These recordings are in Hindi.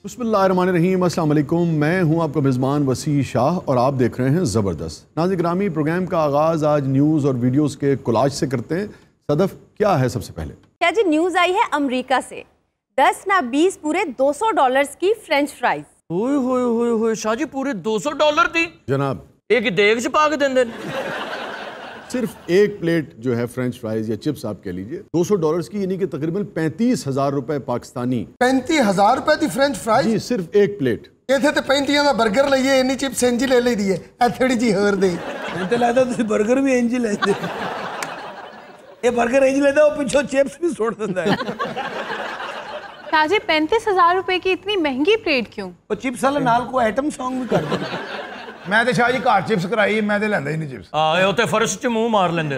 बिस्मिल्लाहिर्रहमानिर्रहीम, अस्सलाम वालेकुम। मैं हूं आपका मेज़बान वसी शाह और आप देख रहे हैं ज़बरदस्त। नाज़रीन ग्रामी, प्रोग्राम का आगाज़ आज न्यूज़ और वीडियोज़ के कोलाज से करते हैं। सदफ, क्या है सबसे पहले? क्या जी न्यूज़ आई है अमेरिका से, 10 ना 20 पूरे $200 की फ्रेंच फ्राइज। ओए शाह जी, पूरे $200 दी जनाब, एक देग च पा के देंदे। सिर्फ एक प्लेट जो है फ्रेंच फ्राइज या चिप्स आप कह लीजिए $200 की, यानी कि तकरीबन 35,000 रुपए पाकिस्तानी। 35,000 रुपए की फ्रेंच फ्राइज जी, सिर्फ एक प्लेट। इतने तो 35 का बर्गर लीए, इन्नी चिप्स इंज ले ली दी है थोड़ी जी होर दे। तो लगता तुम बर्गर भी इंज लेते, ये बर्गर इंज लेता, वो पिछो चिप्स भी छोड़ देता है। शाह जी, 35,000 रुपए की इतनी महंगी प्लेट क्यों? वो चिप्स वाला नाल को आइटम सॉन्ग भी कर दे। मैं तो शाह जी घर चिप्स कराई, मैं तो लेंदा ही नहीं चिप्स। हां, ये तो फर्श च मुंह मार लेंदे।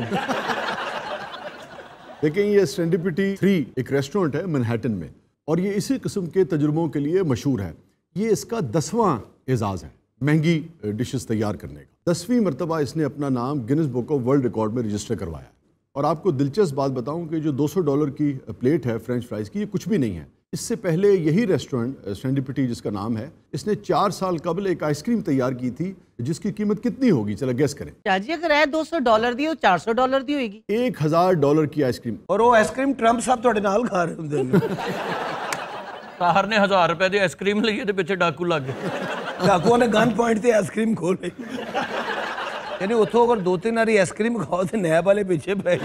देखें, ये सेरेंडिपिटी 3 एक रेस्टोरेंट है मैनहट्टन में और ये इसी किस्म के तजुर्बों के लिए मशहूर है। ये इसका 10वां एजाज़ है महंगी डिशेस तैयार करने का। 10वीं मरतबा इसने अपना नाम Guinness book of world record में रजिस्टर करवाया। और आपको दिलचस्प बात बताऊं कि जो $200 की प्लेट है फ्रेंच फ्राइज की, ये कुछ भी नहीं है। इससे पहले यही रेस्टोरेंट सेरेंडिपिटी जिसका नाम है, इसने 4 साल कबल एक आइसक्रीम तैयार की थी जिसकी कीमत कितनी होगी, चला गेस करें। शाह जी, अगर है $200 दी, $400 दी होगी। $1,000 की आइसक्रीम। और वो आइसक्रीम ट्रंप साहब थोड़े नाल खा रहे होंगे। ताहर ने ₹1000 की आइसक्रीम ली ते पीछे डाकू लग गए। डाकुओं ने गन पॉइंट से आइसक्रीम खोल ली। यानी उतो अगर 2-3 नारी आइसक्रीम खाओ तो नया वाले पीछे पै।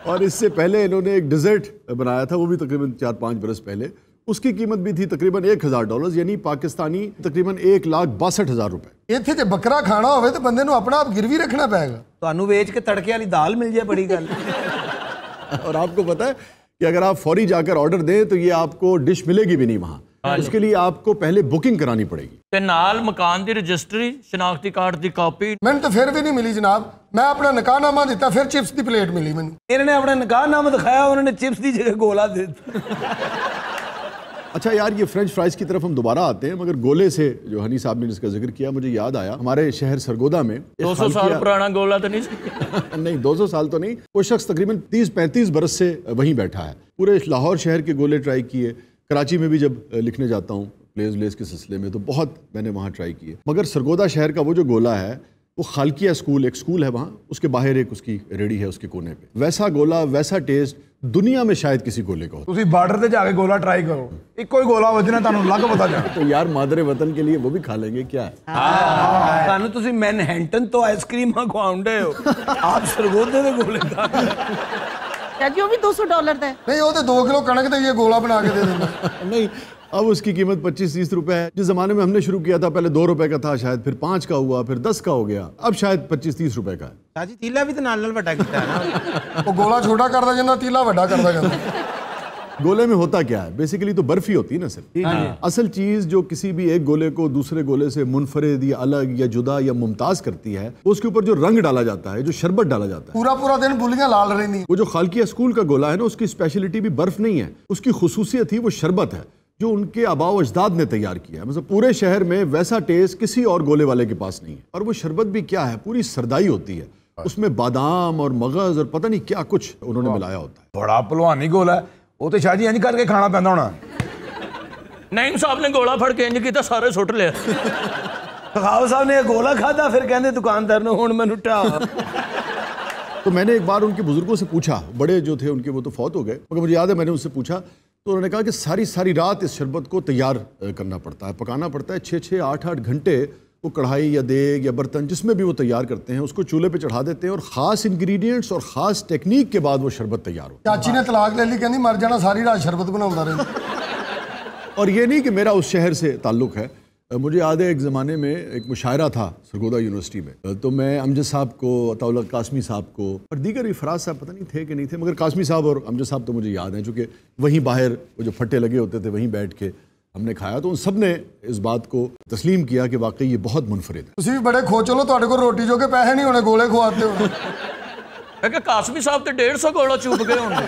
और इससे पहले इन्होंने एक डिज़र्ट बनाया था, वो भी तकरीबन 4-5 बरस पहले। उसकी कीमत भी थी तकरीबन $1,000, यानी पाकिस्तानी तकरीबन 1,62,000 रुपए। इतने जो बकरा खाना हो तो बंदे को अपना आप गिरवी रखना पड़ेगा। तो वेच के तड़के वाली दाल मिल जाए, बड़ी गल। और आपको पता है कि अगर आप फौरी जाकर ऑर्डर दें तो ये आपको डिश मिलेगी भी नहीं वहाँ। उसके लिए आपको पहले बुकिंग करानी पड़ेगी। ते नाल मकान दी रजिस्ट्री, शनाख्ती कार्ड दी कॉपी। मैंने तो फिर भी नहीं मिली जनाब। मैं अपना निकाहनामा दिता, फिर चिप्स की प्लेट मिली मैंने। इन्होंने अपना निकाहनामा दिखाया, उन्होंने चिप्स की जगह गोला दे दिया। अच्छा यार, ये फ्रेंच फ्राइज की तरफ हम दोबारा आते हैं, मगर गोले से जो हनी साहब ने जिसका जिक्र किया, मुझे याद आया हमारे शहर सरगोदा में 200 साल पुराना गोला तो नहीं? नहीं, 200 साल तो नहीं। वो शख्स तकरीबन 30-35 बरस से वहीं बैठा है। पूरे लाहौर शहर के गोले ट्राई किए, कराची में भी जब लिखने जाता हूँ प्लेस व्लेस के सिलसिले में, तो बहुत मैंने वहाँ ट्राई किए। मगर सरगोदा शहर का वो जो गोला है, वो खालकिया स्कूल, एक स्कूल है वहाँ, उसके बाहर एक उसकी रेडी है उसके कोने पे। वैसा गोला, वैसा टेस्ट दुनिया में शायद किसी गोले का हो। तुसी बार्डर ते जाके गोला ट्राई करो, इको ही गोला वजना तानू लग पता जाए। तो यार, मादरे वतन के लिए वो भी खा लेंगे, क्या है। तानू तुसी मैनहट्टन तो आइसक्रीम खवाउंडे हो, आप सरगोदे दे गोले खा। शाह जी, वो भी $200 दे। नहीं, वो तो 2 किलो कणक तो ये गोला बना के दे देंगे। नहीं, अब उसकी कीमत 25-30 रुपए है। जिस जमाने में हमने शुरू किया था, पहले $2 का था शायद, फिर 5 का हुआ, फिर 10 का हो गया, अब शायद 25-30 रुपए का है। शाह जी, तीला भी तो नाल नाल वड्डा कीता है ना। वो गोला छोटा करता जाता, तीला वड्डा करता जाता। गोले में होता क्या है, बेसिकली तो बर्फी होती है ना सर। असल चीज जो किसी भी एक गोले को दूसरे गोले से मुनफरिद या अलग या जुदा या मुमताज करती है, उसके ऊपर जो रंग डाला जाता है, जो शरबत डाला जाता है। पूरा दिन बुलियां लाल रही। वो जो खालकिया स्कूल का गोला है ना, उसकी स्पेशलिटी भी बर्फ नहीं है, उसकी खुसूसियत ही वो शरबत है जो उनके आबाओ अजदाद ने तैयार किया है। मतलब पूरे शहर में वैसा टेस्ट किसी और गोले वाले के पास नहीं है। और वो शरबत भी क्या है, पूरी सरदाई होती है, उसमें बादाम और मगज और पता नहीं क्या कुछ उन्होंने मिलाया होता है। बड़ा भलवानी गोला है वो, तो शाह जी इंज करके खाना पैंदा होना। नईम साहब ने गोला फड़ के इंज किया, सारे सुट लिया। खाओ साहब ने गोला खाता, फिर कहते दुकानदार ने हुण मैनू ढा। तो मैंने एक बार उनके बुजुर्गों से पूछा, बड़े जो थे उनके, वो तो फौत हो गए, मगर मुझे याद है मैंने उससे पूछा तो उन्होंने कहा कि सारी रात इस शरबत को तैयार करना पड़ता है, पकाना पड़ता है। 6-6, 8-8 घंटे वो कढ़ाई या देग या बर्तन जिसमें भी वो तैयार करते हैं, उसको चूल्हे पे चढ़ा देते हैं और ख़ास इंग्रेडिएंट्स और ख़ास टेक्निक के बाद वो शरबत तैयार हो। चाची ने तलाक ले ली, कहती मर जाना, सारी रात शरबत बनाता रहे। और ये नहीं कि मेरा उस शहर से ताल्लुक़ है। मुझे याद है एक ज़माने में एक मुशायरा था सरगोदा यूनिवर्सिटी में, तो मैं अमजद साहब को, अताउल्ला कासमी साहब को और दीगर इफराज साहब पता नहीं थे कि नहीं थे, मगर कासमी साहब और अमजद साहब तो मुझे याद हैं, चूँकि वहीं बाहर वो जो फट्टे लगे होते थे वहीं बैठ के हमने खाया, तो उन सब ने इस बात को तस्लीम किया कि वाकई ये बहुत मुनफरिद है। तुसीं भी बड़े खो चलो, तुहाडे कोल रोटी जो के पैसे नहीं होने, गोले खुआते हो। कासमी साहब तो 150 गोला चूप गए होंगे।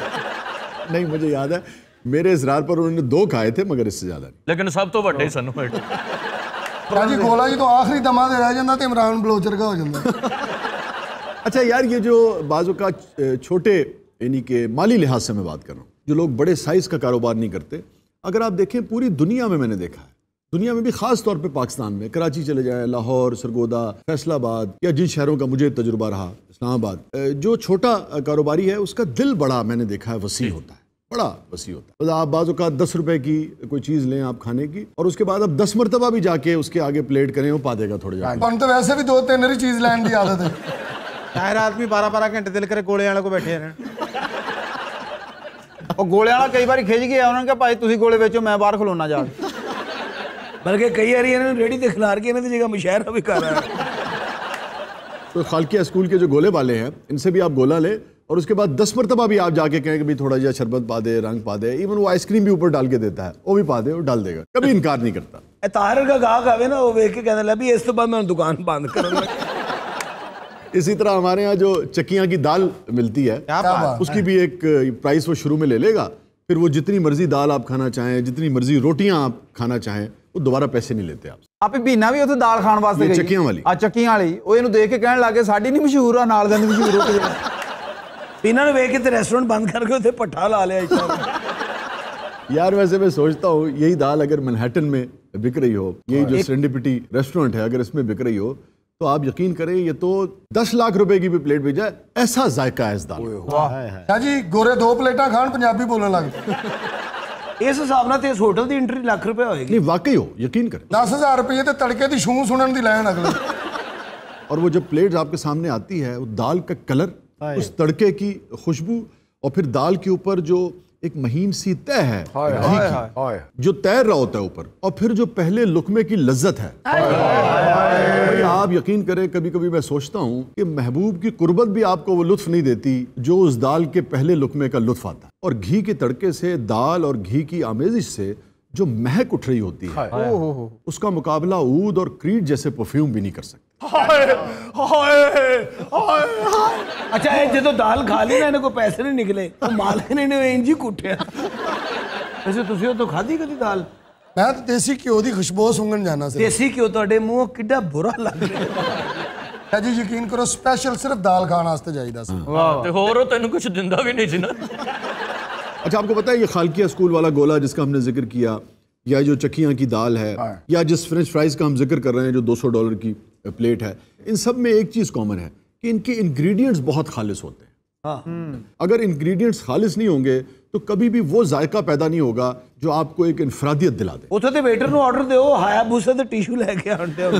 नहीं, मुझे याद है मेरे इसरार पर उन्होंने 2 खाए थे, मगर इससे ज़्यादा नहीं। लेकिन सब तो बड़े सन। जी गोला जी तो आखिरी दमा दे रह जाता तो इमरान बलोचर का हो जाता। अच्छा यार, ये जो बाज़ों का छोटे, यानी कि माली लिहाज से मैं बात कर रहा हूँ, जो लोग बड़े साइज़ का कारोबार नहीं करते, अगर आप देखें पूरी दुनिया में मैंने देखा है, दुनिया में भी ख़ास तौर पे पाकिस्तान में, कराची चले जाएं, लाहौर, सरगोदा, फैसलाबाद या जिन शहरों का मुझे तजुर्बा रहा, इस्लामाबाद, जो छोटा कारोबारी है उसका दिल बड़ा मैंने देखा है वसी होता है, बड़ा वसी होता है। तो आप बाज़ औक़ात 10 रुपए की कोई चीज़ लें आप खाने की और उसके बाद अब 10 मरतबा भी जाके उसके आगे प्लेट करें, वो पा देगा थोड़ी जाकर। तो वैसे भी 2-3 चीज़ लैन की आदत है। शायर आदमी 12-12 घंटे दिल करे गोले वाले को बैठे रहन। और गोले वाला कई बार खिंच गया, उन्होंने कहा भाई तुसी गोले बेचो, मैं बाहर खलोना जा। बल्कि कई बार इन्होंने रेडी ते खिलार के इन्होंने जगह मुशायरा भी कर रहा है। तो खालकिया स्कूल के जो गोले वाले हैं इनसे भी आप गोला ले और उसके बाद 10 मरतबा भी आप जाके कहें कि भाई थोड़ा जिहा शरबत पा दे, रंग पा दे, इवन वो आइसक्रीम भी ऊपर डाल के देता है, वो भी पा दे और डाल देगा, कभी इनकार नहीं करता। ताहिर का गाहक आवे ना, वो वेख के कहने लगा भी इस तो बाद मैं दुकान बंद करूंगा। इसी तरह हमारे यहाँ जो चक्कियाँ की दाल मिलती है उसकी भी एक प्राइस वो शुरू में ले लेगा, फिर वो जितनी मर्जी दाल आप खाना चाहें, जितनी मर्जी रोटियां आप खाना चाहें, वो दोबारा पैसे नहीं लेते आपसे। ਆਪੇ ਬੀਨਾ ਵੀ ਉੱਥੇ ਦਾਲ ਖਾਣ ਵਾਸਤੇ ਗਈ ਚੱਕੀਆਂ ਵਾਲੀ। ਆ ਚੱਕੀਆਂ ਵਾਲੀ, ਉਹ ਇਹਨੂੰ ਦੇਖ ਕੇ ਕਹਿਣ ਲੱਗੇ ਸਾਡੀ ਨਹੀਂ ਮਸ਼ਹੂਰ ਆ, ਨਾਲ ਦੇ ਦੀ ਮਸ਼ਹੂਰ ਹੋ ਕੇ। इन्होंने वेख के रेस्टोरेंट बंद करके उसे पट्टा ला लिया। यार वैसे मैं सोचता हूँ यही दाल अगर मैनहट्टन में बिक रही हो, यही जो सेरेंडिपिटी रेस्टोरेंट है अगर इसमें बिक रही हो, तो आप यकीन करें ये तो 10 लाख रुपए की भी प्लेट भी जाए, ऐसा जायका है इस दाल। शाह जी गोरे 2 प्लेटा खान पंजाबी बोलने लग इस हिसाब नाल इस होटल की एंट्री लाख रुपए होएगी। नहीं वाकई हो, यकीन करें। 10,000 रुपये तो तड़के की छूं सुनन दी लैन अगले। और वो जब प्लेट आपके सामने आती है, वो दाल का कलर, उस तड़के की खुशबू और फिर दाल के ऊपर जो एक महीन सी तय है घी की, जो तैर रहा होता है ऊपर, और फिर जो पहले लुकमे की लज्जत है, भाई आप यकीन करें कभी कभी मैं सोचता हूँ कि महबूब की कुर्बत भी आपको वो लुत्फ नहीं देती जो उस दाल के पहले लुकमे का लुत्फ आता है। और घी के तड़के से, दाल और घी की आमेजिश से जो महक उठ रही होती है, उसका मुकाबला ऊद और क्रीड जैसे परफ्यूम भी नहीं कर सकते। अच्छा ये जो दाल खा ली ना, इन्हें कोई पैसे नहीं निकले, तो मालिक ने इन्हें इंज ही कुटिया। वैसे तुसी तो खाधी कदी दाल? मैं तो देसी घ्यो की खुशबू सुंघन जाना सी। देसी घ्यो तुहाडे मूंह किड्डा बुरा लग रहा। शाह जी यकीन करो स्पेशल सिर्फ दाल खाने वास्ते जाईदा सी। ਤੇ ਹੋਰ ਉਹ ਤੈਨੂੰ कुछ ਦਿੰਦਾ भी नहीं सी ना। अच्छा आपको पता है ये खालकिया स्कूल वाला गोला जिसका हमने जिक्र किया, या जो चक्कियाँ की दाल है, या जिस फ्रेंच फ्राइज का हम जिक्र कर रहे हैं जो $200 की प्लेट है, इन सब में एक चीज़ कॉमन है कि इनके इंग्रेडिएंट्स बहुत खालिस होते हैं। अगर इंग्रेडिएंट्स खालिस नहीं होंगे तो कभी भी वो जायका पैदा नहीं होगा जो आपको एक इनफरादियत दिला दे। उथे ते वेटर नु ऑर्डर दो, हायाबुसा ते टिश्यू लेके आते हो।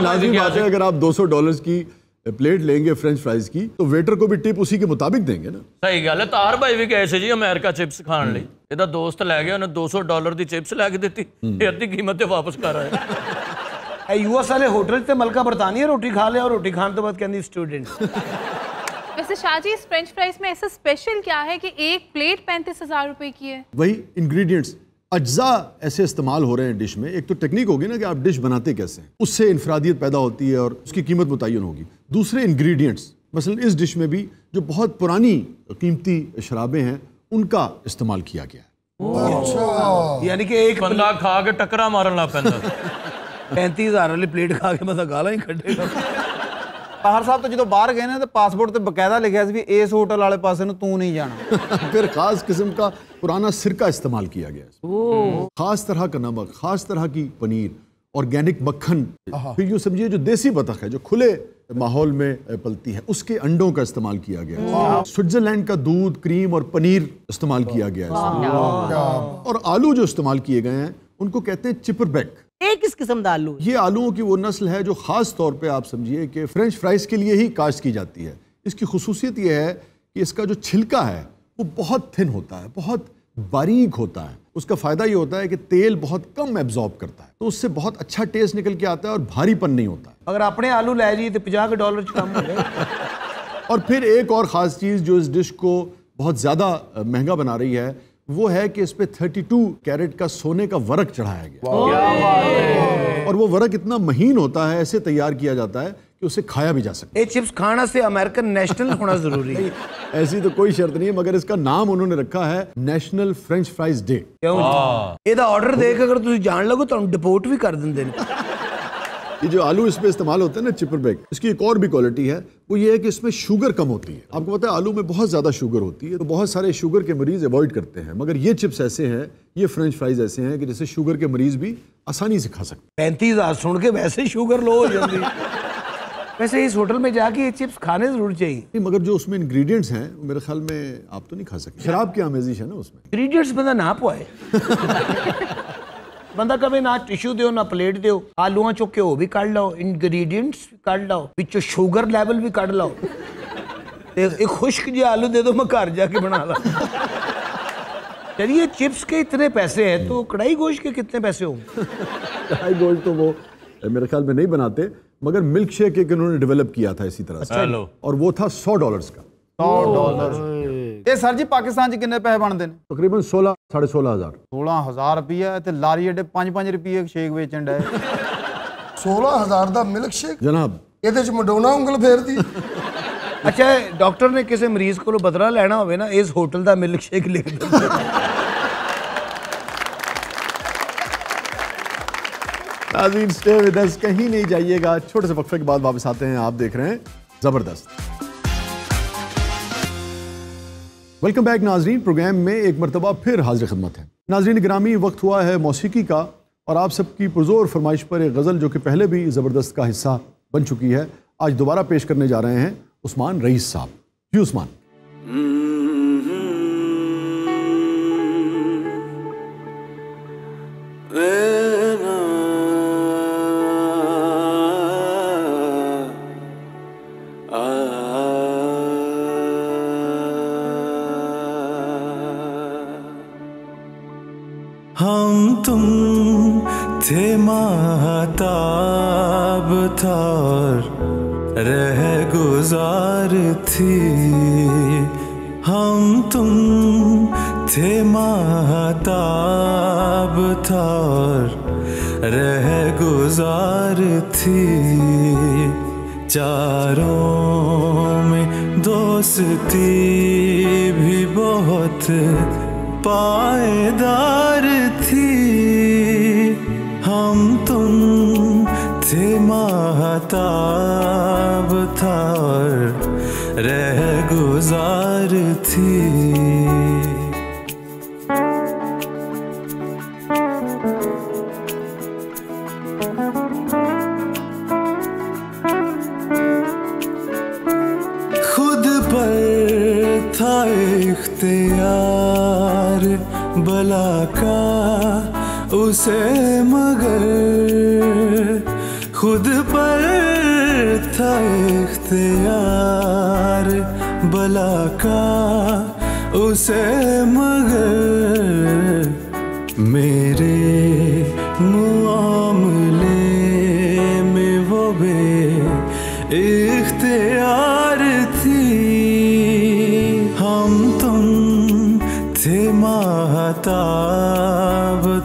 लाज़मी बात है अगर आप $200 की प्लेट लेंगे फ्रेंच फ्राइज की तो वेटर को भी टिप उसी के मुताबिक देंगे ना। सही गल है। तार भाई भी गए थे जी अमेरिका चिप्स खाने ਲਈ, ਇਹਦਾ ਦੋਸਤ ਲੈ ਗਿਆ, ਉਹਨੇ $200 ਦੀ चिप्स ਲੈ ਕੇ ਦਿੱਤੀ, ਇਹ ਅੱਧੀ ਕੀਮਤ ਤੇ ਵਾਪਸ ਕਰ ਆਇਆ। यूएस वाले होटल से मलका बरतानिया रोटी खा ले और रोटी खाने के बाद कहती स्टूडेंट। वैसे शाह जी इस फ्रेंच फ्राइज में ऐसा स्पेशल क्या है कि एक प्लेट 35,000 रुपए की है? वही इंग्रेडिएंट्स, अज्जा ऐसे इस्तेमाल हो रहे हैं डिश में। एक तो टेक्निक होगी ना कि आप डिश बनाते कैसे हैं, उससे इनफरादियत पैदा होती है और उसकी कीमत मुतय्यन होगी। दूसरे इंग्रेडिएंट्स, मसलन इस डिश में भी जो बहुत पुरानी कीमती शराबें हैं उनका इस्तेमाल किया गया है। यानी कि एक ਬੰਦਾ ਖਾ ਕੇ ਟੱਕਰਾ ਮਾਰਨ ਲੱਗ ਪੈਂਦਾ। 35,000 वाली प्लेट खा के मतलब गाला ही कटेगा। ਤਾਹਰ ਸਾਹਿਬ तो जो बाहर गए ना तो पासपोर्ट ਤੇ बकायदा लिखा ਸੀ ਵੀ ਇਸ ਹੋਟਲ ਵਾਲੇ ਪਾਸੇ ਨੂੰ तू नहीं जाना। फिर खास किस्म का पुराना सिरका इस्तेमाल किया गया, खास तरह का नमक, खास तरह की पनीर, ऑर्गेनिक मक्खन, फिर यूँ समझिए जो देसी बतख है जो खुले माहौल में पलती है उसके अंडों का इस्तेमाल किया गया। स्विट्जरलैंड का दूध, क्रीम और पनीर इस्तेमाल किया गया है। और आलू जो इस्तेमाल किए गए हैं उनको कहते हैं चिपरबैक। एक किस किस्म का आलू? ये आलूओं की वो नस्ल है जो ख़ास तौर पे आप समझिए कि फ्रेंच फ्राइज़ के लिए ही काश्त की जाती है। इसकी खुसूसियत ये है कि इसका जो छिलका है वो बहुत थिन होता है, बहुत बारीक होता है। उसका फ़ायदा ये होता है कि तेल बहुत कम एब्जॉर्ब करता है, तो उससे बहुत अच्छा टेस्ट निकल के आता है और भारीपन नहीं होता है। अगर अपने आलू लै जी तो $50 कम हो गए। और फिर एक और ख़ास चीज़ जो इस डिश को बहुत ज़्यादा महंगा बना रही है वो है कि इस पे 32 कैरेट का सोने का वर्क चढ़ाया गया। और वो वर्क इतना महीन होता है, ऐसे तैयार किया जाता है कि उसे खाया भी जा सकता है। ये चिप्स खाना से अमेरिकन नेशनल होना जरूरी है। ऐसी तो कोई शर्त नहीं है, मगर इसका नाम उन्होंने रखा है नेशनल फ्रेंच फ्राइज डे। ਇਹਦਾ ਆਰਡਰ ਦੇ ਕੇ ਅਗਰ ਤੁਸੀਂ ਜਾਣ ਲੱਗੋ ਤੁਹਾਨੂੰ ਡਿਪੋਰਟ ਵੀ ਕਰ ਦਿੰਦੇ ਨੇ। ये जो आलू इसमें इस्तेमाल होते हैं ना चिपर बैग, इसकी एक और भी क्वालिटी है, वो ये है कि इसमें शुगर कम होती है। आपको पता है आलू में बहुत ज़्यादा शुगर होती है, तो बहुत सारे शुगर के मरीज अवॉइड करते हैं, मगर ये चिप्स ऐसे हैं, ये फ्रेंच फ्राइज ऐसे हैं कि जैसे शुगर के मरीज भी आसानी से खा सकते हैं। 35,000 सुन के वैसे शुगर लो हो जाती। वैसे इस होटल में जाके ये चिप्स खाने जरूर चाहिए। नहीं, मगर जो उसमें इंग्रेडिएंट्स हैं मेरे ख्याल में आप तो नहीं खा सकते। शराब की आमेजिश है ना उसमें। इंग्रेडिएंट्स बंदा ना पाए। बंदा कभी ना टिश्यू दो ना प्लेट दो, आलूआ चो घ्यो भी कढ़ लो, इंग्रेडिएंट्स भी कढ़ लो, पिछो शुगर लेवल भी कढ़ लो, एक खुश्क जो आलू दे दो मैं घर जाके बना ला। चलिए चिप्स के इतने पैसे हैं तो कढ़ाई गोश्त के कितने पैसे होंगे? कढ़ाई गोश्त तो वो मेरे ख्याल में नहीं बनाते, मगर मिल्क शेक एक इन्होंने डेवलप किया था इसी तरह से, और वो था $100 का। $100 ये सर जी पाकिस्तान च कितने पैसे बनते हैं? तकरीबन 16 साढ़े 16,000। 16,000 रुपया ते लारी एडे 5-5 रुपये शेक बेचन डे। 16,000 ਦਾ ਮਿਲਕ ਸ਼ੇਕ जनाब ਇਹਦੇ ਚ ਮਡੋਨਾ ਉਂਗਲ ਫੇਰਦੀ। अच्छा डॉक्टर ने किसी मरीज को बदला लेना हो ना इस होटल का मिल्क शेक लिख दो। नाज़रीन स्टे विद अस, कहीं नहीं जाइएगा, छोटे से वक्फे के बाद वापस आते हैं। आप देख रहे हैं जबरदस्त। वेलकम बैक नाजरीन, प्रोग्राम में एक मरतबा फिर हाजिर खिदमत है। नाजरीन गिरामी, वक्त हुआ है मौसीकी का, और आप सबकी पुरजोर फरमाइश पर एक गज़ल जो कि पहले भी ज़बरदस्त का हिस्सा बन चुकी है, आज दोबारा पेश करने जा रहे हैं उस्मान रईस साहब। जी उस्मान। हम तुम थे महताब था और रह गुजार थी, हम तुम थे महताब था और रह गुजार थी, चारों में दोस्ती भी बहुत पायदार थी, हम तुम थे महताब था और रह गुजार थी। खुद पर था इख्तियार भला का उसे, मगर खुद पर था इख्तियार भला का उसे, मगर मेरे मुआमले में वो बे इख्तियार थी, हम तुम थे महताब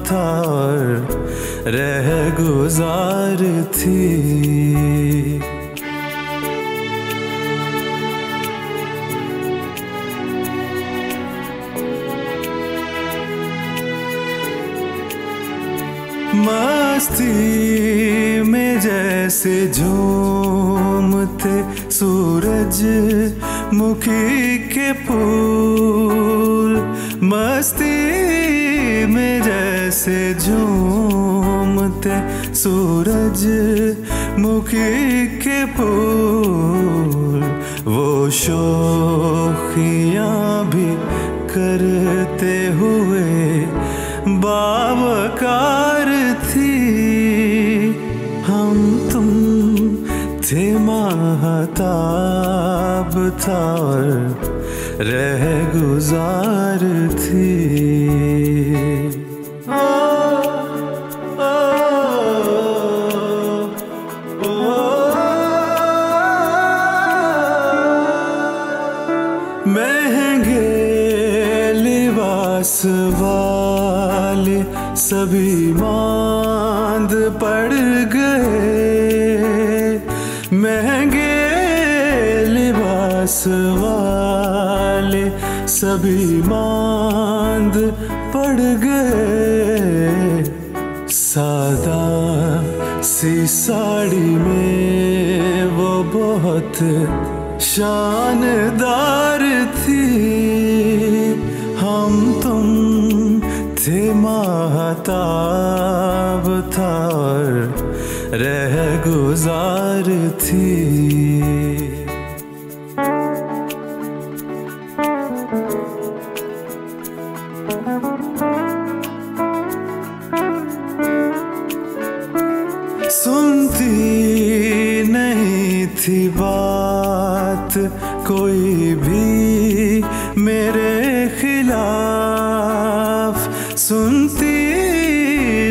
था और रह गुजार थी। मस्ती में जैसे झूमते सूरज मुखी के फूल, मस्ती में जैसे झूमते सूरज मुखी के फूल, वो शोखियाँ भी करते हुए बावकार थी, हम तुम थे महताब था और रह गुजार थी। महंगे लिबास वाले सभी मांद पड़ गए, महंगे लिबास वाले सभी मांद पड़ गए, सादा सी साड़ी में वो बहुत शानदार थी। हम तुम थे महताब था और रह गुजार थी। सुनती नहीं थी बात कोई भी मेरे खिलाफ, सुनती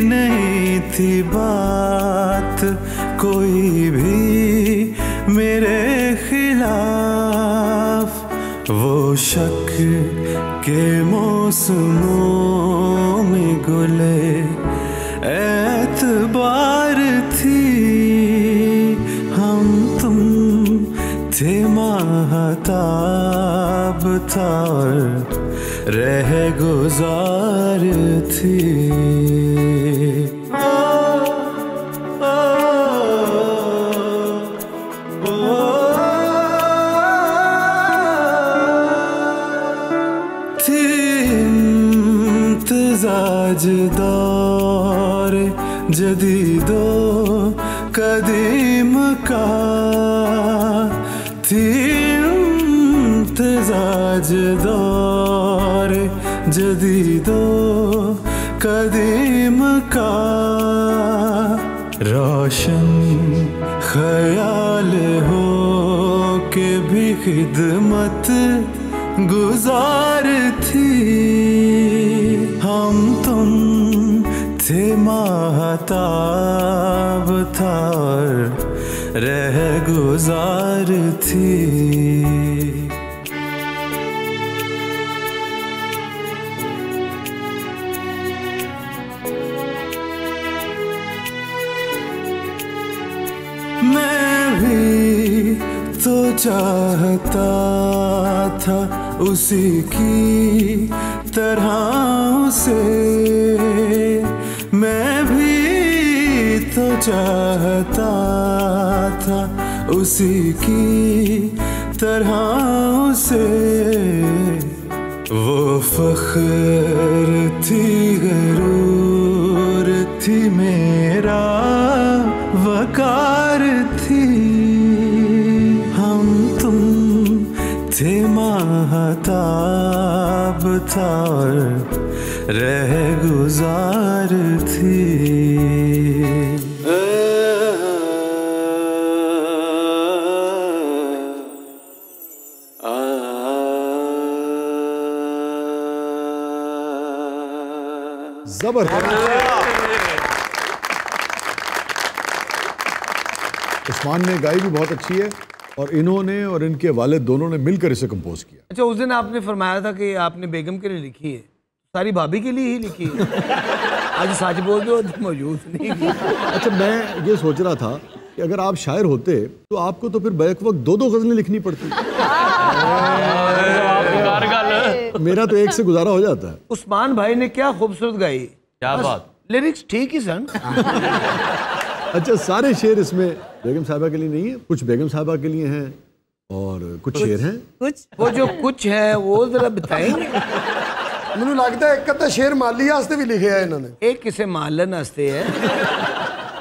नहीं थी बात कोई भी मेरे खिलाफ। वो शक के मौसमों में गुले एतबार थी। हम तुम थे महताब था और रह गुजार थी। थी इम्तिजाज दौर जदीदो कदीम का, थी इम्तिजाज दौर जदीदो कदीम का। रोशन ख्याल हो के भी खिदमत गुजार थी। हम तुम थे महताब था और रह गुजार थी। मैं भी तो चाहता था उसी की तरह से, मैं भी तो चाहता था उसी की तरह से। वो फख्र थी गरूर थी मेरा वकार थी। हम तुम थे महताब था और रह गुजार थी। जबरदस्त। उस्मान ने गाई भी बहुत अच्छी है और इन्होंने और इनके वालिद दोनों ने मिलकर इसे कंपोज किया। अच्छा, उस दिन आपने फरमाया था कि आपने बेगम के लिए लिखी है, सारी भाभी के लिए ही लिखी है। आज सच बोल दो मौजूद नहीं। अच्छा, मैं ये सोच रहा था कि अगर आप शायर होते तो आपको तो फिर बैक वक्त दो गजलें लिखनी पड़ती। मेरा तो एक से गुजारा हो जाता है। उस्मान भाई ने क्या खूबसूरत गाई। क्या बात, लिरिक्स ठीक ही सन। अच्छा, सारे शेर इसमें बेगम साहिबा के लिए नहीं है, कुछ बेगम साहिबा के लिए हैं और कुछ शेर हैं। कुछ वो जो कुछ है वो जरा बताएंगे। ਮੈਨੂੰ ਲੱਗਦਾ ਇੱਕ ਅੱਧਾ ਸ਼ੇਰ ਮਾਲੀ ਵਾਸਤੇ ਵੀ ਲਿਖਿਆ ਇਹਨਾਂ ਨੇ। ਇਹ ਕਿਸੇ ਮਾਲਨ ਵਾਸਤੇ ਹੈ।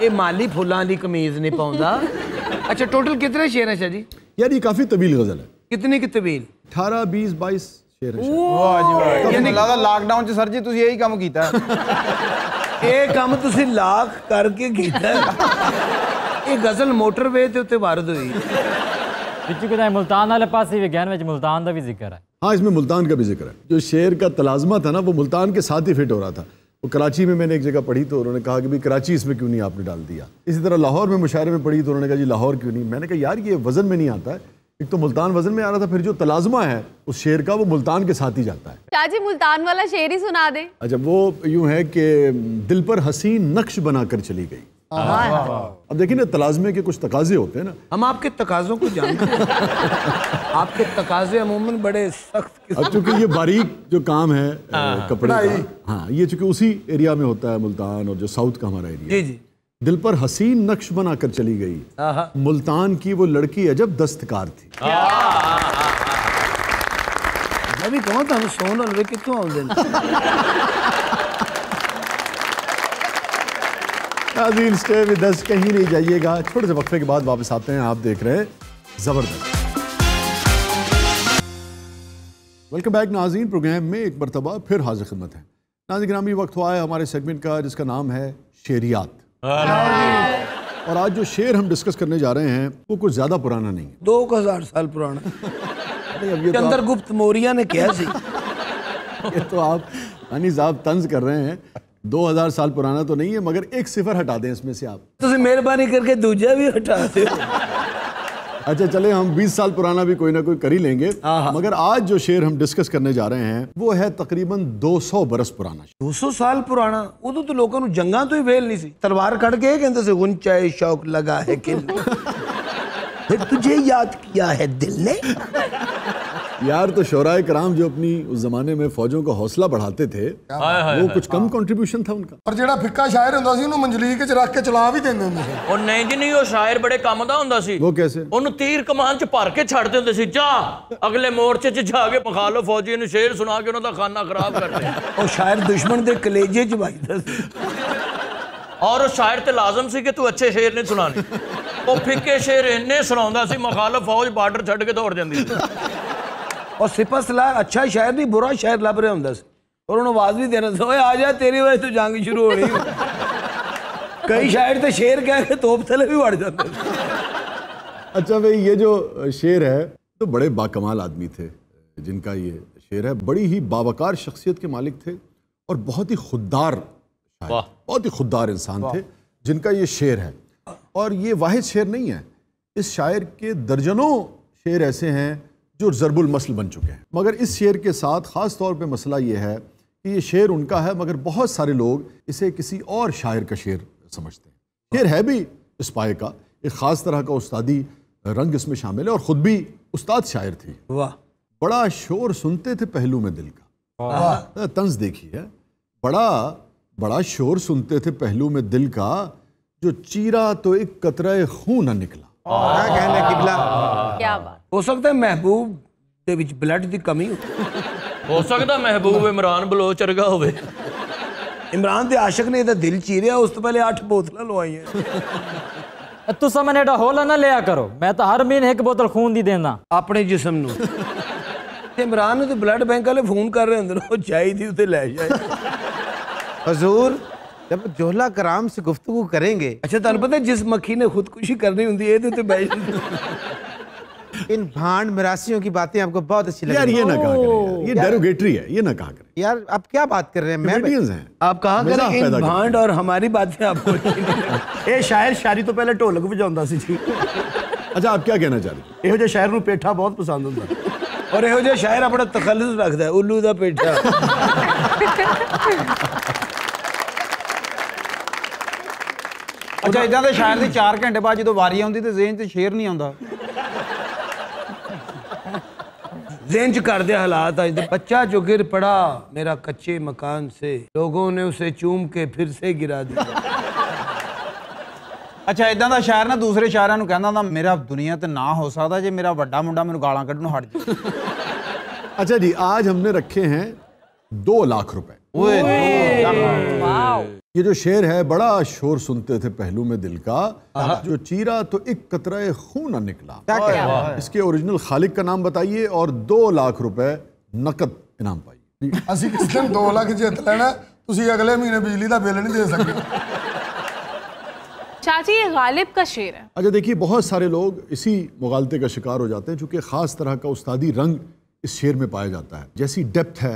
ਇਹ ਮਾਲੀ ਫੁੱਲਾਂ ਦੀ ਕਮੀਜ਼ ਨਹੀਂ ਪਾਉਂਦਾ। अच्छा, टोटल कितने शेर हैं शाह जी? यार ये काफी तवील गजल है। कितनी की तवील? 18, 20, 22 शेर है। ਵਾਹ ਜੀ ਵਾਹ, ਮੈਨੂੰ ਲੱਗਦਾ ਲਾਕਡਾਊਨ 'ਚ ਸਰ ਜੀ ਤੁਸੀਂ ਇਹੀ ਕੰਮ ਕੀਤਾ। ਇਹ ਕੰਮ ਤੁਸੀਂ ਲਾਖ ਕਰਕੇ ਕੀਤਾ। ਇਹ ਗਜ਼ਲ ਮੋਟਰਵੇ ਦੇ ਉੱਤੇ ਵਾਰਦ ਹੋਈ। मुल्तान वाले पास ही विज्ञान में मुल्तान का भी जिक्र है। हाँ, इसमें मुल्तान का भी जिक्र है। जो शेर का तलाज़मा था ना वो मुल्तान के साथ ही फिट हो रहा था। वो कराची में मैंने एक जगह पढ़ी तो उन्होंने कहा कि भाई कराची इसमें क्यों नहीं आपने डाल दिया। इसी तरह लाहौर में मुशायरे में पढ़ी तो उन्होंने कहा जी लाहौर क्यों नहीं। मैंने कहा यार ये वज़न में नहीं आता है। एक तो मुल्तान वज़न में आ रहा था, फिर जो तलाज़मा है उस शेर का वो मुल्तान के साथ ही जाता है। शाह जी मुल्तान वाला शेर ही सुना दे। अच्छा, वो यूँ है कि दिल पर हसीन नक्श बनाकर चली गई। अब देखिए ना, तलाज़मे के कुछ तकाजे होते हैं ना। हम आपके तकाज़ों को जानते हैं। आपके तकाजे अमूमन बड़े सख्त। अब चूंकि ये बारीक जो काम है कपड़े का, हाँ, ये चूंकि उसी एरिया में होता है मुल्तान और जो साउथ का हमारा एरिया। जी जी। दिल पर हसीन नक्श बना कर चली गई, मुल्तान की वो लड़की अजब दस्तकार थी। मैं भी कहूँ था सोन और वे कितों आउंदे नाज़रीन स्टे विद अस, कहीं नहीं जाइएगा, छोटे से वक्फे के बाद वापस आते हैं। आप देख रहे हैं जबरदस्त। वेलकम बैक नाज़रीन, प्रोग्राम में एक मरतबा फिर हाजिर खिदमत है। नाज़रीन ग्रामी, वक्त हुआ है हमारे सेगमेंट का जिसका नाम है शेरियात। और आज जो शेर हम डिस्कस करने जा रहे हैं वो कुछ ज्यादा पुराना नहीं है, 2000 साल पुराना। चंद्रगुप्त मौर्य ने किया सी। ये तो आप यानी साहब तंज कर रहे हैं, 2000 साल पुराना तो नहीं है, मगर एक सिफर हटा दें इसमें से आप। तो मेहरबानी करके दूजा भी हटा दे। अच्छा चले, हम 20 साल पुराना भी कोई ना कोई कर ही लेंगे, मगर आज जो शेर हम डिस्कस करने जा रहे हैं वो है तकरीबन 200 बरस पुराना। 200 साल पुराना। उदो तो लोगों को जंगा तो ही वेल नहीं सी, तलवार कट के कहते से गुंचाए शौक लगा है कि फिर तुझे याद किया है दिल ने। यार तो शोराए कराम जो अपनी उस जमाने में फौजों का हौसला बढ़ाते थे, वो कुछ कम कंट्रीब्यूशन था उनका। और जेड़ा फिक्का शायर हुंदा सी, उन्हें मंजलीक च रख के चला भी देंदे हुंदे सी। और नहीं जी नहीं, वो शायर बड़े काम दा हुंदा सी। वो कैसे? ਉਹਨੂੰ तीर कमान च भर के छड़ दिंदे सी, जा अगले मोर्चे च जाके मुखालिफ फौजी ਨੂੰ शेर सुना के ਉਹਨਾਂ ਦਾ ਖਾਨਾ खराब कर दे। ਉਹ शायर दुश्मन ਦੇ कलेजे च ਵੱਜਦਾ ਸੀ। और शायर ते लाजम सी कि तू अच्छे शेर नहीं सुनाने, वो फिक्के शेर इन्ने सुनाਉਂਦਾ ਸੀ मुखालिफ फौज बार्डर छड़ के दौड़ ਜਾਂਦੀ ਸੀ। और सिपा सलार अच्छा शायर नहीं बुरा शायर लभ रहा होंदा सी, और उन्होंने आवाज भी देना था, ओए आ जा तेरी वजह तो जंग शुरू हो रही। कई शायर तो शेर कह के तोप थले भी बढ़ जाते। अच्छा भाई, ये जो शेर है तो बड़े बाकमाल आदमी थे जिनका ये शेर है, बड़ी ही बावकार शख्सियत के मालिक थे और बहुत ही खुददार शायर, बहुत ही खुददार इंसान थे जिनका ये शेर है। और ये वाहिद शेर नहीं है, इस शायर के दर्जनों शेर ऐसे हैं जो ज़रबुल मसल बन चुके हैं, मगर इस शेर के साथ ख़ास तौर पे मसला ये है कि ये शेर उनका है, मगर बहुत सारे लोग इसे किसी और शायर का शेर समझते हैं। शेर है भी इस पाए का, एक ख़ास तरह का उस्तादी रंग इसमें शामिल है, और ख़ुद भी उस्ताद शायर थी। वाह, बड़ा शोर सुनते थे पहलू में दिल का। तंज देखी है, बड़ा शोर सुनते थे पहलू में दिल का, जो चीरा तो एक कतरा खून न निकला। क्या बात। हो सकता है महबूब ਦੇ ਵਿੱਚ ब्लड ਦੀ कमी हो सकता महबूब इमरान बलोच वर्गा होवे। इमरान ਦੇ ਆਸ਼ਿਕ ਨੇ ਇਹਦਾ ਦਿਲ ਚੀਰਿਆ, ਉਸ ਤੋਂ ਪਹਿਲੇ 8 ਬੋਤਲਾਂ ਲਵਾਈਆਂ। तुसा मैंने एडा होला ना लिया करो, मैं तो हर महीने 1 बोतल खून दी देना ਆਪਣੇ जिस्म ਨੂੰ। इमरान ਨੂੰ ਤੇ ब्लड बैंक वाले फोन कर रहे ਹੁੰਦੇ ਨੇ, ਉਹ ਚਾਹੀਦੀ ਉੱਤੇ ਲੈ ਜਾਏ। हजूर जब जोहला कराम से गुफ्तगू करेंगे, अच्छा तुहानू पता जिस मक्खी ने खुदकुशी करनी होंदी है, ਇਹਦੇ ਉੱਤੇ ਬੈਠ इन भांड मिरासियों की बातें आपको बहुत अच्छी लगी। यार ये ना कहा करें, ये डेरोगेटरी है, ये ना कहा करें। यार आप क्या बात कर रहे हैं? कॉमेडियंस हैं, आप कहा करें इन भांड और हमारी बातें आपको। ਇਹ ਸ਼ਾਇਰ ਸ਼ਾਇਰੀ ਤੋਂ ਪਹਿਲੇ ਢੋਲਕ ਵਜਾਉਂਦਾ ਸੀ ਜੀ। अच्छा आप क्या कहना चाह रहे हैं? ਇਹੋ ਜਿਹੇ ਸ਼ਾਇਰ ਨੂੰ ਪੇਠਾ ਬਹੁਤ ਪਸੰਦ ਹੁੰਦਾ। और ਇਹੋ ਜਿਹਾ ਸ਼ਾਇਰ ਆਪਣਾ ਤਖੱਲੁਸ ਰੱਖਦਾ ਹੈ, ਉੱਲੂ ਦਾ ਪੇਠਾ। अच्छा इदां दे शायर दी 4 घंटे बाद जो वारी आउंदी ते ज़हन च शेर नहीं आउंदा। ज़हन च कर दे हालात आज दे। बच्चा जो गिर पड़ा मेरा कच्चे मकान से, लोगों ने उसे चूम के फिर से गिरा दिया। अच्छा इदां दा शायर ना दूसरे शायरां नूं कहंदा हुंदा, मेरा दुनिया ते ना हो सकदा जे मेरा वड्डा मुंडा मैनूं गालां कढणों हट जाए। अच्छा जी, आज हमने रखे हैं 2 लाख रुपए। ये जो शेर है, बड़ा शोर सुनते थे पहलू में दिल का, जो चीरा तो एक कतरा खून न निकला। इसके ओरिजिनल खालिक का नाम बताइए और 2 लाख रुपए नकद इनाम पाइए। ਅਸੀਂ ਕਿਸ ਦਿਨ 2 ਲੱਖ ਜਿੱਤ ਲੈਣਾ, ਤੁਸੀਂ ਅਗਲੇ ਮਹੀਨੇ ਬਿਜਲੀ ਦਾ ਬਿੱਲ नहीं दे सकते। चाची ये गालिब का शेर है। अच्छा देखिए, बहुत सारे लोग इसी मुगालते का शिकार हो जाते हैं, चूंकि ख़ास तरह का उस्तादी रंग इस शेर में पाया जाता है। जैसी डेप्थ है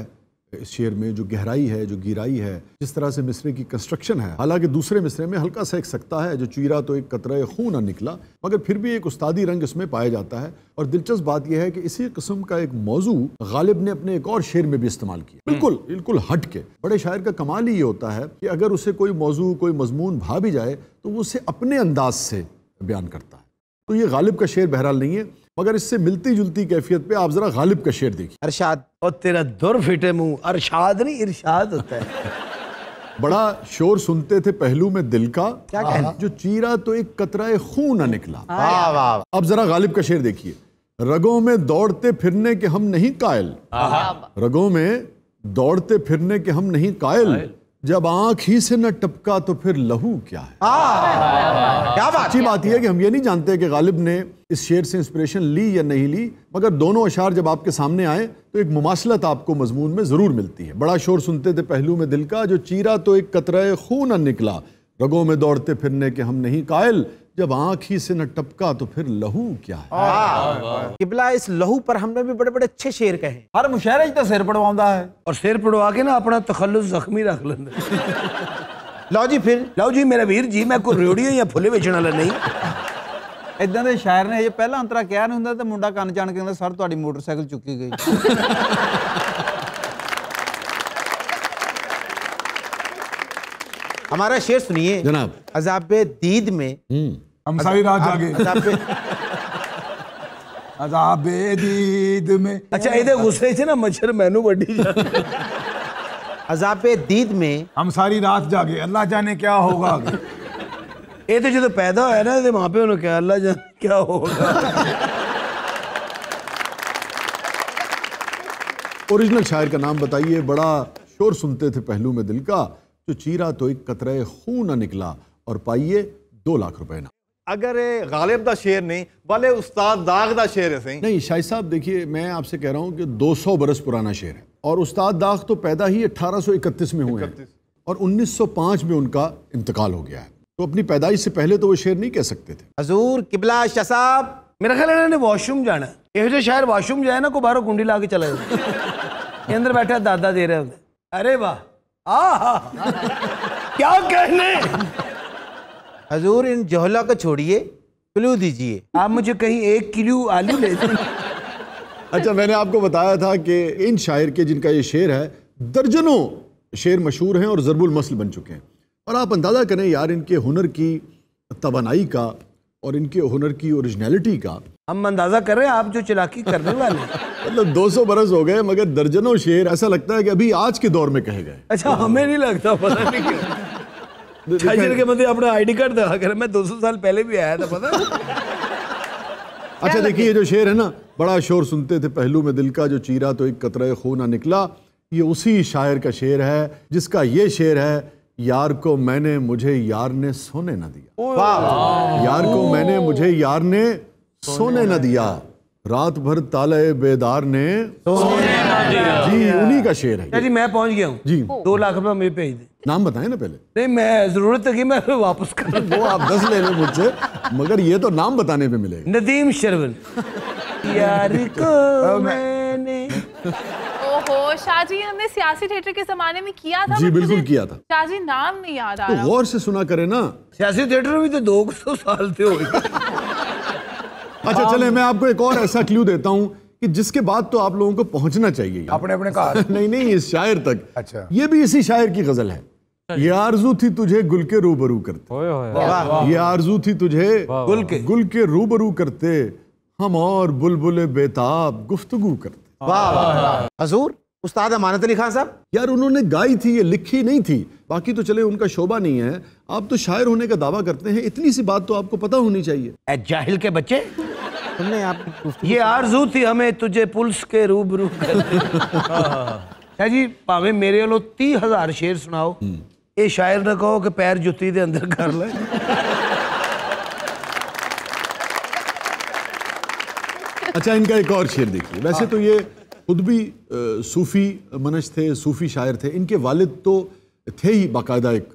इस शेर में, जो गहराई है, जो गिराई है, जिस तरह से मिसरे की कंस्ट्रक्शन है। हालांकि दूसरे मिसरे में हल्का सा एक सकता है, जो चीरा तो एक कतरा खून न निकला, मगर फिर भी एक उस्तादी रंग इसमें पाया जाता है। और दिलचस्प बात यह है कि इसी किस्म का एक मौजू गालिब ने अपने एक और शेर में भी इस्तेमाल किया, बिल्कुल हट के। बड़े शायर का कमाल ही ये होता है कि अगर उसे कोई मौजू, कोई मजमून भा भी जाए तो वो उसे अपने अंदाज से बयान करता है। तो ये गालिब का शेर बहरहाल नहीं है, मगर इससे मिलती जुलती कैफियत पे आप जरा गालिब का शेर देखिए। अरशाद, और तेरा दुर फिटे मुंह, अरशाद नहीं इरशाद होता है। बड़ा शोर सुनते थे पहलू में दिल का, क्या कहना? जो चीरा तो एक कतरा खून न निकला। वाह वाह। अब जरा गालिब का शेर देखिए। रगों में दौड़ते फिरने के हम नहीं कायल, रगों में दौड़ते फिरने के हम नहीं कायल, जब आंख ही से न टपका तो फिर लहू क्या है। क्या बात। अच्छी बात यह है कि हम ये नहीं जानते कि गालिब ने इस शेर से इंस्पिरेशन ली या नहीं ली, मगर दोनों अशार जब आपके सामने आए तो एक मुमासलत आपको मजमून में जरूर मिलती है। बड़ा शोर सुनते थे पहलू में दिल का, जो चीरा तो एक कतरा खून न निकला, रगों में दौड़ते फिरने के हम नहीं कायल, जब आंख ही से न टपका तो फिर लहू क्या है। किबला इस लहू पर हमने भी बड़े बड़े अच्छे शेर कहे। हर मुशायरे तो सिर पड़वाਉਂਦਾ है और सिर पड़वा के ना अपना तखल्लुस जख्मी रख लेंगे। लो जी फिर लो जी मेरा वीर जी, मैं कोई रेडियो या फुले बेचने वाला नहीं। इदां दे शायर ने, ये पहला अंतरा किया नहीं ਹੁੰਦਾ ਤੇ ਮੁੰਡਾ ਕੰਨ ਜਾਣ ਕੇ ਕਹਿੰਦਾ ਸਰ ਤੁਹਾਡੀ ਮੋਟਰਸਾਈਕਲ ਚੁੱਕੀ ਗਈ। हमारा शेर सुनिए जनाब। अज़ाबे दीद में हम सारी रात जागे। अज़ाबे दीद में। अच्छा ਇਹਦੇ ਗੁੱਸੇ 'ਚ ਨਾ ਮੱਛਰ ਮੈਨੂੰ ਵੱਢੀ ਜਾਂਦਾ। अज़ाबे दीद में हम सारी रात जागे, अल्लाह जाने क्या होगा आगे। ਇਹ ਤੇ ਜਦੋਂ ਪੈਦਾ ਹੋਇਆ ਨਾ ਇਹਦੇ ਮਾਪਿਆਂ ਨੂੰ ਕਿਹਾ ਅੱਲਾ ਜਾਣੇ ਕੀ ਹੋਗਾ। ओरिजिनल शायर का नाम बताइए। बड़ा शोर सुनते थे पहलू में दिल का, जो चीरा तो एक कतरे खून न निकला, और पाइए 2 लाख रुपए ना। अगर गालिब दा शेर नहीं वाले उस्ताद दाग दा शेर है सही नहीं शाहिद साहब, देखिए मैं आपसे कह रहा हूँ कि 200 बरस पुराना शेर है, और उस्ताद दाग तो पैदा ही 1831 में हुए हैं, और 1905 में उनका इंतकाल हो गया है, तो अपनी पैदाइश से पहले तो वो शेर नहीं कह सकते थे। हजूर किबला शाह साहब, मेरा ख्याल है इन्होंने वॉशरूम जाना है। ਇਹੋ ਜਿਹੇ ਸ਼ਾਇਰ ਵਾਸ਼ਰੂਮ ਜਾਏ ਨਾ, ਕੋਈ ਬਾਹਰੋਂ ਕੁੰਡੀ ਲਾ ਕੇ ਚਲਾ ਜਾਏ। ਇਹ ਅੰਦਰ ਬੈਠਾ ਦਾਦਾ ਦੇ ਰਿਹਾ ਹੁੰਦੇ। अरे वाह आहा क्या कहने। हजूर इन जोहला को छोड़िए, क्लू दीजिए। आप मुझे कहीं 1 किलो आलू ले दें। अच्छा, मैंने आपको बताया था कि इन शायर के जिनका ये शेर है, दर्जनों शेर मशहूर हैं और ज़रबुल मसल बन चुके हैं, और आप अंदाज़ा करें यार इनके हुनर की तवानाई का और इनके हुनर की ओरिजिनलिटी का। हम अंदाजा कर रहे हैं आप जो चालाकी करने वाले हैं। मतलब 200 बरस हो गए मगर दर्जनों शेर ऐसा लगता है कि अभी आज के दौर में कहे गए। अच्छा, हमें नहीं लगता, पता नहीं क्यों। शायर के मतलब अपना आईडी कार्ड दिखा कर, मैं 200 साल पहले भी आया था, पता है। अच्छा देखिए, ये जो शेर है ना, बड़ा शोर सुनते थे पहलू में दिल का, जो चीरा तो एक कतरा खून न निकला, ये उसी शायर का शेर है जिसका ये शेर है, यार को मैंने मुझे यार ने सोने न दिया। यार को मैंने मुझे यार ने सोने न दिया, रात भर ताले बेदार ने सोने न दिया। जी उन्हीं का शेर है जी। मैं पहुंच गया हूँ जी। 2 लाख रुपए मुझे भेज दे। नाम बताएं ना पहले। नहीं, मैं जरूरत है कि मैं वापस कर। वो आप 10 ले लें मुझसे, मगर ये तो नाम बताने पे मिलेगा। नदीम शरवल। यार को मैंने। ओहो शाह जी, हमने सियासी थिएटर के जमाने में किया था। जी बिल्कुल किया था। शाह जी नाम नहीं याद आ तो रहा। गौर से सुना करें ना। सियासी थिएटर में भी तो 200 साल थे हो गए। अच्छा चले, मैं आपको एक और ऐसा क्लू देता हूं कि जिसके बाद तो आप लोगों को पहुंचना चाहिए अपने अपने कहा। नहीं इस शायर तक। अच्छा, ये भी इसी शायर की गजल है। ये आरजू थी तुझे गुल के रूबरू करते, ये आरजू थी तुझे गुल के रूबरू करते, हम और बुलबुल बेताब गुफ्तगू करते। वाह हजूर उस्ताद अमानत अली खान साहब। यार उन्होंने गाई थी, ये लिखी नहीं थी। बाकी तो चले उनका शोभा नहीं है, आप तो शायर होने का दावा करते हैं, इतनी सी बात तो आपको पता होनी चाहिए। ए जाहिल के बच्चे, तुमने आप ये आरजू थी हमें तुझे पुलिस के रूबरू करते। है जी, भावे मेरे वालों 30,000 शेर सुनाओ, ये शायर ने कहो कि पैर जुत्ती दे अंदर कर ले। अच्छा, इनका एक और शेर देखिए। वैसे तो ये खुद भी सूफी मनश थे, सूफी शायर थे। इनके वालिद तो थे ही बाकायदा एक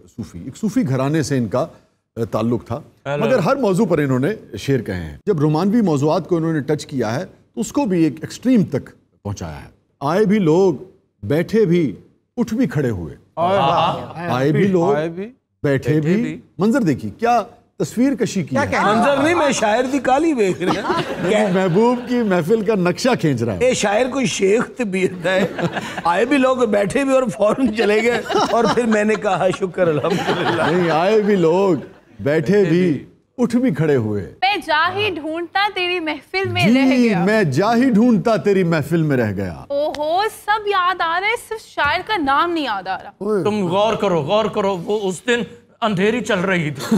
सूफी घराने से इनका ताल्लुक था, मगर हर मौजू पर इन्होंने शेर कहे हैं। जब रोमानवी मौजुआत को इन्होंने टच किया है तो उसको भी एक एक्सट्रीम तक पहुंचाया है। आए भी लोग, बैठे भी, उठ भी खड़े हुए। आए भी लोग, बैठे भी। मंजर देखिए, क्या तस्वीर कशी की है। मंजर नहीं, मैं शायर दी काली देख रहा हूं। महबूब की महफिल का नक्शा खींच रहा है। ये शायर कोई शेख तबीयत है। आए भी लोग, बैठे भी और फौरन चले गए। और फिर मैंने कहा शुक्र अल्हम्दुलिल्लाह। नहीं, आए भी लोग, बैठे भी, उठ भी खड़े हुए। मैं जा ही ढूंढता तेरी महफिल में रह जी, गया। मैं जा ही ढूंढता तेरी महफिल में रह गया। ओहो, सब याद आ रहा है, सिर्फ शायर का नाम नहीं याद आ रहा। तुम गौर करो, वो उस दिन अंधेरी चल रही थी,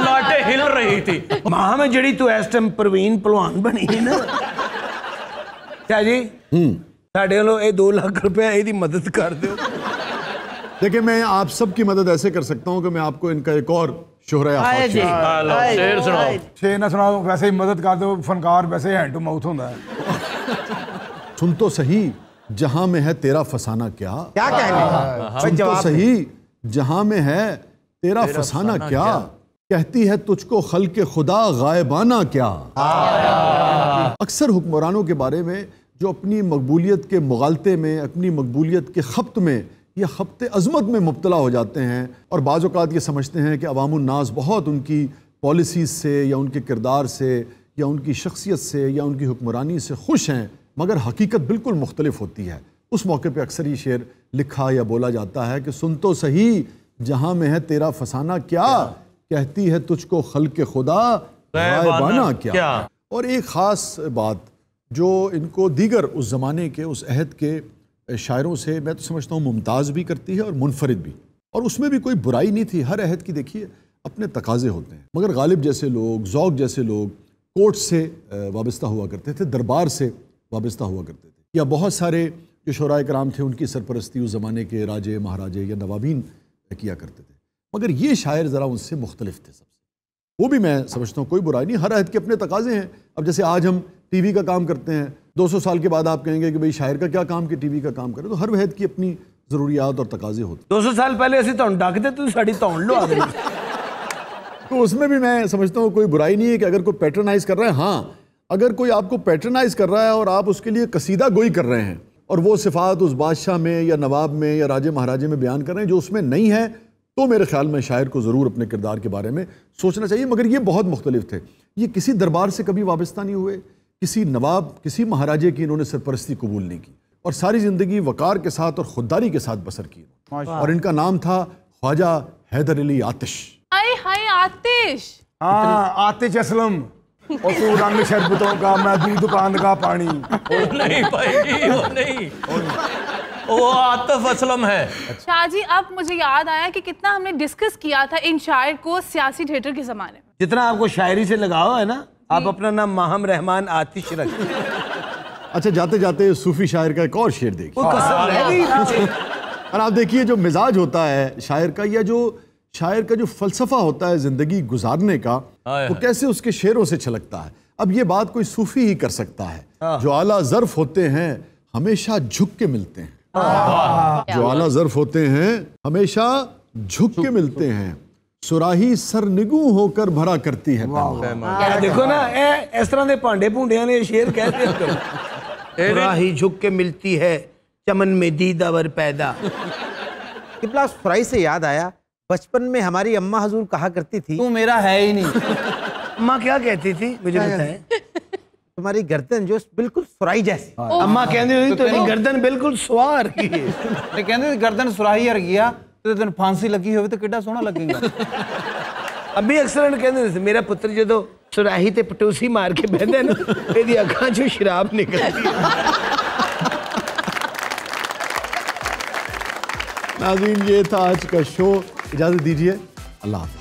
लाटे हिल रही थी। मां में जड़ी तू इस टाइम प्रवीण पहलवान बनी है ना। क्या जी साढ़े वालों ये 2 लाख रुपया ਇਹਦੀ मदद कर दो। देखिए, मैं आप सबकी मदद ऐसे कर सकता हूं कि मैं आपको इनका एक और शेर सुनाओ। शेर ना सुनाओ, वैसे ही मदद कर दो। फनकार वैसे हैंड टू माउथ होता है। सुन तो सही जहां में है तेरा फसाना क्या। क्या कहने सुन तो सही जहां में है तेरा फसाना क्या, कहती है तुझको खल्क़े खुदा गायबाना क्या। अक्सर हुक्मरानों के बारे में जो अपनी मकबूलियत के मुगालते में, अपनी मकबूलियत के खप्त में या खप्त अज़मत में मुब्तला हो जाते हैं और बाज़ औक़ात ये समझते हैं कि अवामुन्नास बहुत उनकी पॉलिसीज़ से या उनके किरदार से या उनकी शख्सियत से या उनकी हुक्मरानी से खुश हैं, मगर हकीकत बिल्कुल मुख्तलिफ होती है। उस मौके पर अक्सर ये शेर लिखा या बोला जाता है कि सुन तो सही जहाँ में है तेरा फसाना क्या, कहती है तुझको खल्क़े खुदा गायबाना क्या। और एक ख़ास बात जो इनको दीगर उस ज़माने के, उस अहद के शायरों से मैं तो समझता हूँ मुमताज़ भी करती है और मुनफरिद भी। और उसमें भी कोई बुराई नहीं थी। हर अहद की देखिए अपने तकाज़े होते हैं, मगर गालिब जैसे लोग, ज़ौक़ जैसे लोग कोर्ट से वाबस्ता हुआ करते थे, दरबार से वाबस्ता हुआ करते थे, या बहुत सारे जो शोराए कराम थे उनकी सरपरस्ती उस ज़माने के राजे महाराजे या नवाबीन किया करते थे। मगर ये शायर ज़रा उनसे मुख्तलिफ थे सबसे। वो भी मैं समझता हूँ कोई बुराई नहीं, हर अहद के अपने तकाज़े हैं। अब जैसे आज हम टीवी का काम करते हैं, 200 साल के बाद आप कहेंगे कि भाई शायर का क्या काम कि टीवी का काम करें, तो हर अहद की अपनी ज़रूरियात और तकाज़े होते हैं। 200 साल पहले ऐसे तो डाकते तो साड़ी तौड़ लो आदमी। तो उसमें भी मैं समझता हूँ कोई बुराई नहीं है कि अगर कोई पैट्रनाइज कर रहा है। हाँ, अगर कोई आपको पैट्रनाइज कर रहा है और आप उसके लिए कसीदा गोई कर रहे हैं और वो सिफ़ात उस बादशाह में या नवाब में या राजे महाराजे में बयान कर रहे हैं जो उसमें नहीं है, तो मेरे ख्याल में शायर को ज़रूर अपने किरदार के बारे में सोचना चाहिए। मगर ये बहुत मुख्तलिफ थे। ये किसी दरबार से कभी वाबस्ता नहीं हुए, किसी नवाब, किसी महाराजे की इन्होंने सरपरस्ती कबूल नहीं की और सारी ज़िंदगी वक़ार के साथ और खुददारी के साथ बसर की। और इनका नाम था ख्वाजा हैदर अली आतिश। आए हाय आतिश। हाँ, आतिश असलम। और तू रंग शरबतों का, मैं दी दुकान का पानी। नहीं भाई, वो नहीं, वो आतिफ असलम है। शाहजी, अब मुझे याद आया कि कितना हमने डिस्कस किया था इन शायर को सियासी थिएटर के ज़माने में। जितना आपको शायरी से लगाव है ना, आप अपना नाम माहम रहमान आतिश रखें। अच्छा, जाते जाते सूफी शायर का एक और शेर देखिए। और आप देखिए जो मिजाज होता है शायर का, या जो शायर का जो फलसफा होता है ज़िंदगी गुजारने का, वो कैसे उसके शेरों से छलकता है। अब ये बात कोई सूफी ही कर सकता है। जो आला ज़र्फ होते हैं हमेशा झुक के मिलते हैं, जो आला ज़र्फ होते हैं हमेशा झुक के मिलते हैं, सुराही सरनिगू होकर भरा करती है। देखो ना, इस तरह के भांडे भूंडिया ने शेर कहते हैं, सुराही झुक के मिलती है, चमन में दीदावर पैदा। किबला फ्राई से याद आया, बचपन में हमारी अम्मा हजूर कहा करती थी, तू मेरा है ही नहीं। अम्मा क्या कहती थी मुझे बताएं? तुम्हारी गर्दन जो बिल्कुल सुराही जैसी। अम्मा कहती हुई तो गर्दन बिल्कुल सवार की है। कहते गर्दन सुराही अर गया तो तेन फांसी लगी हो तो कितना सोहना लगेगा। अभी अक्सर कहते मेरा पुत्र जो सुराही ते पटूसी मार के बहदा ना, ਇਹਦੀ ਅੱਖਾਂ ਚੋਂ शराब निकलती है। नाज़रीन, ये था आज का शो। इजाज़त दीजिए, अल्लाह हाफ़िज़।